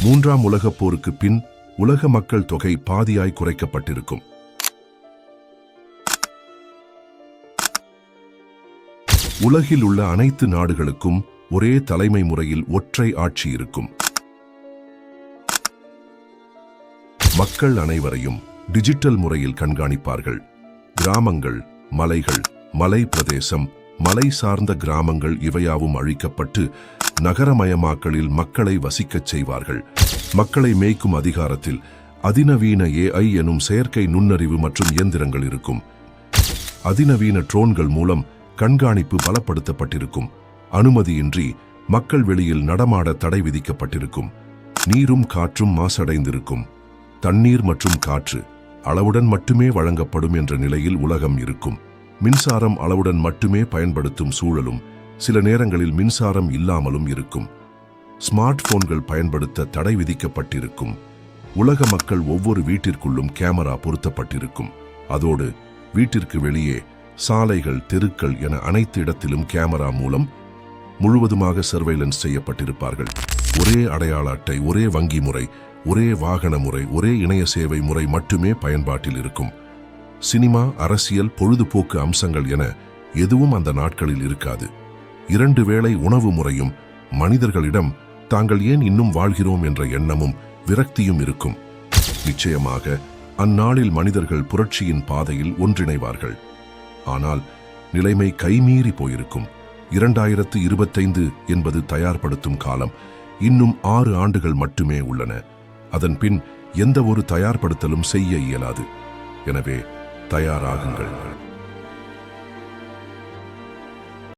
மூன்றாம் உலகப் போருக்கு பின் உலக மக்கள் தொகை பாதியாய் குறைக்கப்பட்டிருக்கும். உலகில் உள்ள அனைத்து நாடுகளுக்கும் ஒரே தலைமை முறையில் ஒற்றை ஆட்சி இருக்கும். மக்கள் அனைவரையும் டிஜிட்டல் முறையில் கண்காணிப்பார்கள். கிராமங்கள், மலைகள், மலை பிரதேசம், மலை சார்ந்த கிராமங்கள் இவையாவும் அழிக்கப்பட்டு நகரமயமாக்கலில் மக்களை வசிக்கச் செய்வார்கள். மக்களை மேய்க்கும் அதிகாரத்தில் அதிநவீன AI எனும் செயற்கை நுண்ணறிவு மற்றும் இயந்திரங்கள் இருக்கும். அதிநவீன ட்ரோன்கள் மூலம் கண்காணிப்பு பலப்படுத்தப்பட்டிருக்கும். அனுமதியின்றி மக்கள் வெளியில் நடமாட தடை விதிக்கப்பட்டிருக்கும். நீரும் காற்றும் மாசடைந்திருக்கும். தண்ணீர் மற்றும் காற்று அளவுடன் மட்டுமே வழங்கப்படும் என்ற நிலையில் உலகம் இருக்கும். மின்சாரம் அளவுடன் மட்டுமே பயன்படுத்தும் சூழலும் சில நேரங்களில் மின்சாரம் இல்லாமலும் இருக்கும். ஸ்மார்ட் போன்கள் பயன்படுத்த தடை விதிக்கப்பட்டிருக்கும். உலக மக்கள் ஒவ்வொரு வீட்டிற்குள்ளும் கேமரா பொருத்தப்பட்டிருக்கும். அதோடு வீட்டிற்கு வெளியே சாலைகள், தெருக்கள் என அனைத்து இடத்திலும் கேமரா மூலம் முழுவதுமாக சர்வைலன்ஸ் செய்யப்பட்டிருப்பார்கள். ஒரே அடையாள அட்டை, ஒரே வங்கி முறை, ஒரே வாகன முறை, ஒரே இணைய சேவை முறை மட்டுமே பயன்பாட்டில் இருக்கும். சினிமா, அரசியல், பொழுதுபோக்கு அம்சங்கள் என எதுவும் அந்த நாட்களில் இருக்காது. 2 வேளை உணவு முறையும் மனிதர்களிடம் தாங்கள் ஏன் இன்னும் வாழ்கிறோம் என்ற எண்ணமும் விரக்தியும் இருக்கும். நிச்சயமாக அந்நாளில் மனிதர்கள் புரட்சியின் பாதையில் ஒன்றிணைவார்கள். ஆனால் நிலைமை கைமீறி போயிருக்கும். 2025 என்பது தயார்படுத்தும் காலம். இன்னும் 6 ஆண்டுகள் மட்டுமே உள்ளன. அதன் பின் எந்த ஒரு தயார்படுத்தலும் செய்ய இயலாது. எனவே தயாராகுங்கள்.